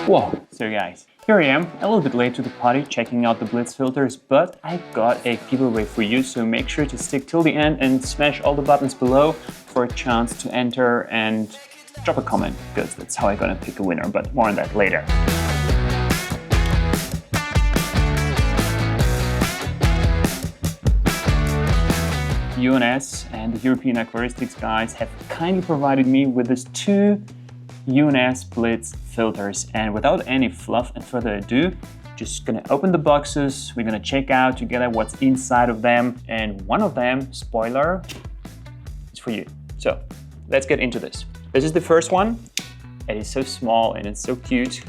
Whoa, so guys, here I am, a little bit late to the party checking out the Blitz filters, but I got a giveaway for you, so make sure to stick till the end and smash all the buttons below for a chance to enter and drop a comment, because that's how I'm gonna pick a winner, but more on that later. UNS and the European Aquaristics guys have kindly provided me with these two UNS Blitz filters, and without any fluff and further ado, just gonna open the boxes. We're gonna check out together what's inside of them, and one of them, spoiler, is for you. So let's get into this. This is the first one. It is so small and it's so cute.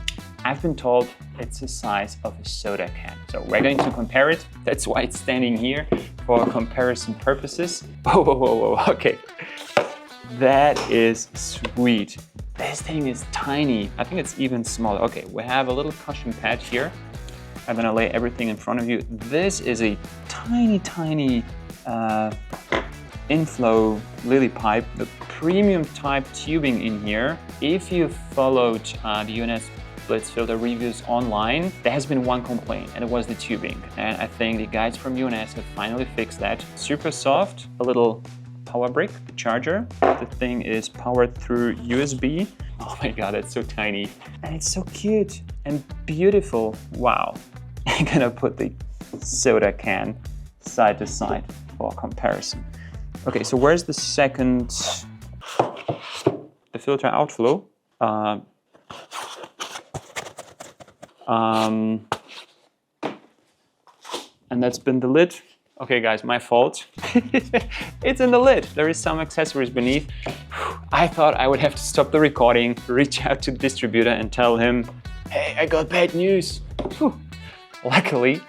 I've been told it's the size of a soda can. So we're going to compare it. That's why it's standing here for comparison purposes. Whoa, whoa, whoa, whoa, okay. That is sweet. This thing is tiny. I think it's even smaller. Okay, we have a little cushion pad here. I'm gonna lay everything in front of you. This is a tiny, tiny inflow lily pipe, the premium type tubing in here. If you followed the UNS Blitz filter reviews online, there has been one complaint, and it was the tubing. And I think the guys from UNS have finally fixed that. Super soft, a little power brick, the charger. The thing is powered through USB. Oh my god, it's so tiny. And it's so cute and beautiful. Wow. I'm gonna put the soda can side to side for comparison. Okay, so where's the second, the filter outflow? And that's been the lid. Okay guys, my fault. It's in the lid. There is some accessories beneath. I thought I would have to stop the recording, reach out to the distributor and tell him, hey, I got bad news. Whew. Luckily.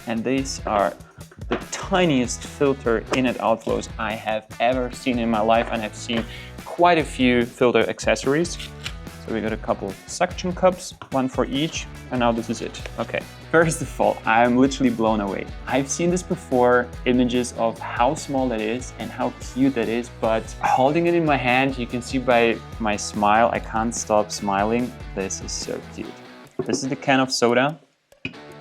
And these are the tiniest filter in and outflows I have ever seen in my life, and I've seen quite a few filter accessories. So we got a couple suction cups, one for each, and now this is it. Okay, first of all, I'm literally blown away. I've seen this before, images of how small that is and how cute that is, but holding it in my hand, you can see by my smile, I can't stop smiling. This is so cute. This is the can of soda.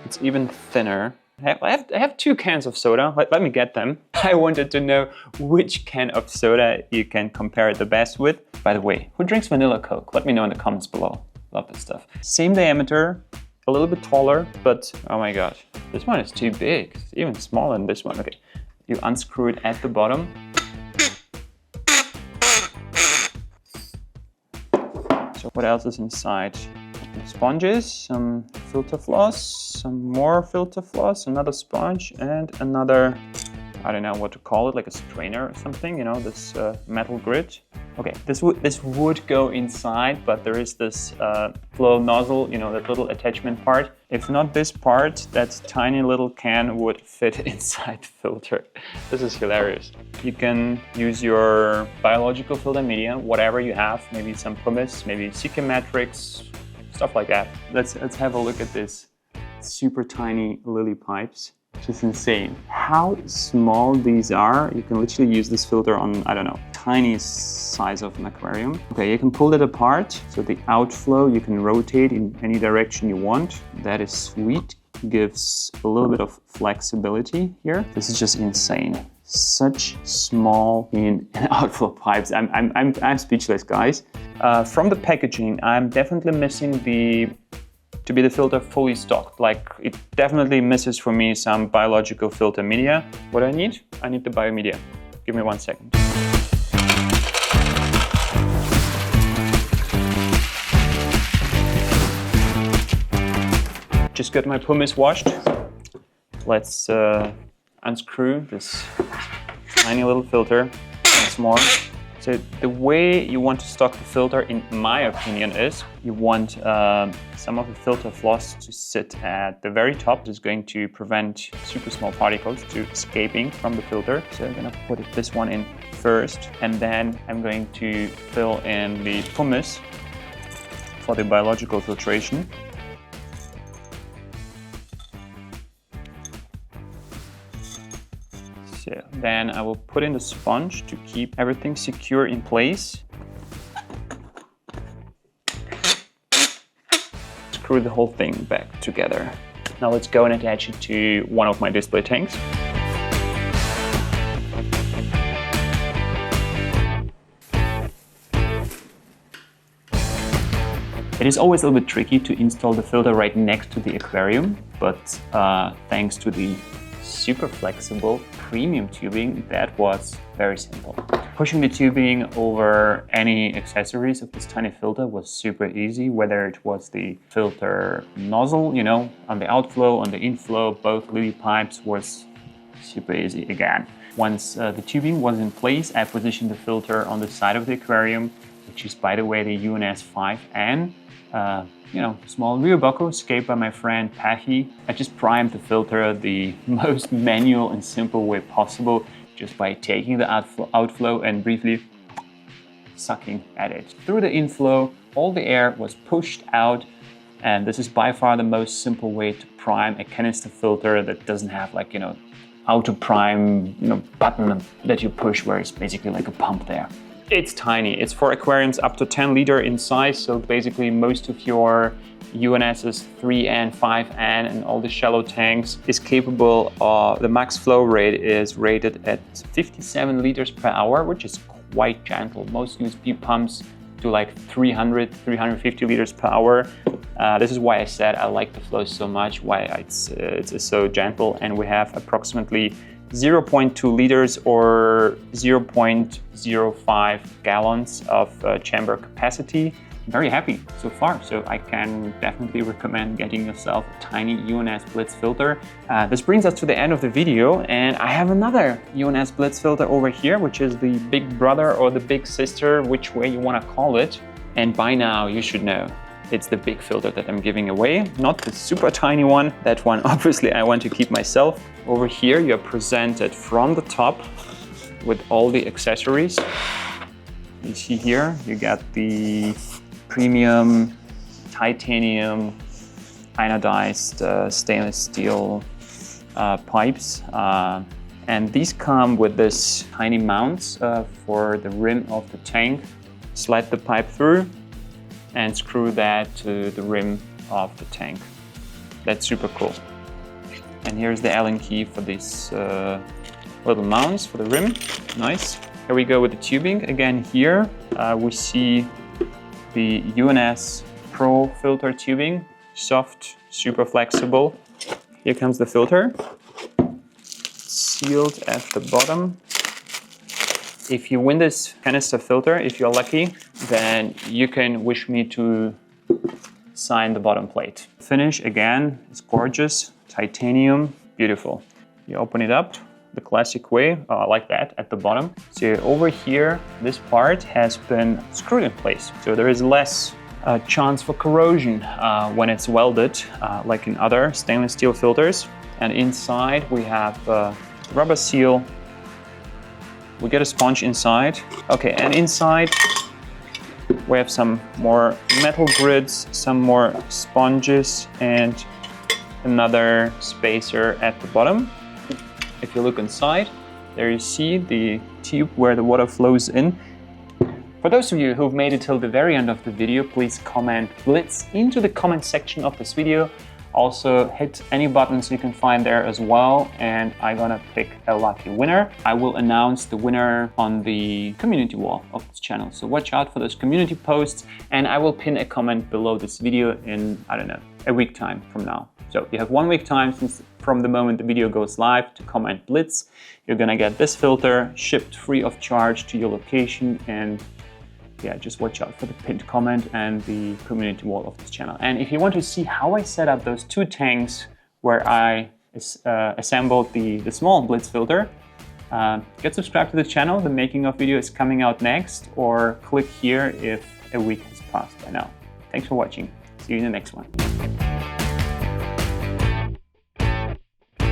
It's even thinner. I have two cans of soda. Let me get them. I wanted to know which can of soda you can compare it the best with. By the way, who drinks vanilla Coke? Let me know in the comments below. Love this stuff. Same diameter, a little bit taller, but oh my god, this one is too big. It's even smaller than this one. Okay, you unscrew it at the bottom. So what else is inside? Some sponges, some filter floss, some more filter floss, another sponge, and another, I don't know what to call it, like a strainer or something, you know, this metal grid. Okay, this would go inside, but there is this flow nozzle, you know, that little attachment part. If not this part, that tiny little can would fit inside the filter. This is hilarious. You can use your biological filter media, whatever you have, maybe some pumice, maybe CK Matrix, stuff like that. Let's have a look at this super tiny lily pipes. Just insane. How small these are. You can literally use this filter on, I don't know, tiny size of an aquarium. Okay, you can pull it apart. So the outflow, you can rotate in any direction you want. That is sweet. Gives a little bit of flexibility here. This is just insane. Such small in and outflow pipes. I'm speechless, guys. From the packaging, I'm definitely missing to be the filter fully stocked. Like, it definitely misses for me some biological filter media. What I need the biomedia. Give me 1 second. Just got my pumice washed. Let's unscrew this tiny little filter once more. So the way you want to stock the filter, in my opinion, is you want some of the filter floss to sit at the very top. This is going to prevent super small particles to escaping from the filter. So I'm gonna put this one in first, and then I'm going to fill in the pumice for the biological filtration. So then I will put in the sponge to keep everything secure in place. screw the whole thing back together. Now let's go and attach it to one of my display tanks. It is always a little bit tricky to install the filter right next to the aquarium, but thanks to the super flexible premium tubing, that was very simple. Pushing the tubing over any accessories of this tiny filter was super easy, whether it was the filter nozzle, you know, on the outflow, on the inflow, both lily pipes was super easy again. Once the tubing was in place, I positioned the filter on the side of the aquarium, which is, by the way, the UNS 5N. You know, small rear buckle escaped by my friend Pahi. I just primed the filter the most manual and simple way possible, just by taking the outflow and briefly sucking at it. Through the inflow, all the air was pushed out, and this is by far the most simple way to prime a canister filter that doesn't have, like, you know, auto prime, you know, button that you push where it's basically like a pump there. It's tiny. It's for aquariums up to 10 liter in size, so basically most of your UNS's 3N, 5N and all the shallow tanks is capable of, the max flow rate is rated at 57 liters per hour, which is quite gentle. Most USB pumps do like 300, 350 liters per hour. This is why I said I like the flow so much, why it's so gentle, and we have approximately 0.2 liters or 0.05 gallons of chamber capacity. I'm very happy so far, so I can definitely recommend getting yourself a tiny UNS Blitz filter. This brings us to the end of the video, and I have another UNS Blitz filter over here, which is the big brother or the big sister, which way you want to call it. And by now you should know it's the big filter that I'm giving away, not the super tiny one. That one obviously I want to keep myself. Over here you're presented from the top with all the accessories. You see here you got the premium titanium anodized stainless steel pipes, and these come with this tiny mounts for the rim of the tank. Slide the pipe through and screw that to the rim of the tank. That's super cool. And here's the Allen key for these little mounts for the rim. Nice. Here we go with the tubing. Again, here we see the UNS Pro filter tubing. Soft, super flexible. Here comes the filter. Sealed at the bottom. If you win this canister filter, if you're lucky, then you can wish me to sign the bottom plate. Finish, again, is gorgeous. Titanium, beautiful. You open it up the classic way, like that, at the bottom. So over here, this part has been screwed in place. So there is less chance for corrosion when it's welded, like in other stainless steel filters. And inside we have rubber seal. We get a sponge inside. Okay, and inside we have some more metal grids, some more sponges, and another spacer at the bottom. If you look inside, there you see the tube where the water flows in. For those of you who've made it till the very end of the video, please comment Blitz into the comment section of this video. Also hit any buttons you can find there as well, and I'm gonna pick a lucky winner. I will announce the winner on the community wall of this channel, so watch out for those community posts, and I will pin a comment below this video in, I don't know, a week time from now. So you have 1 week time from the moment the video goes live to comment Blitz. You're gonna get this filter shipped free of charge to your location, and yeah, just watch out for the pinned comment and the community wall of this channel. And if you want to see how I set up those two tanks where I assembled the small Blitz filter, get subscribed to the channel. The making of video is coming out next, or click here if a week has passed by now. Thanks for watching. See you in the next one.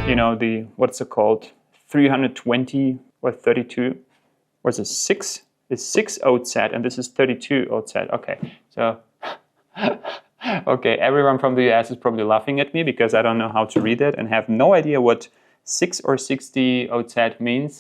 You know, the, what's it called? 320 or 32, what's it, 6? It's 6 oat set, and this is 32 oat set. Okay, so okay, everyone from the US is probably laughing at me because I don't know how to read it and have no idea what 6 or 60 oat set means.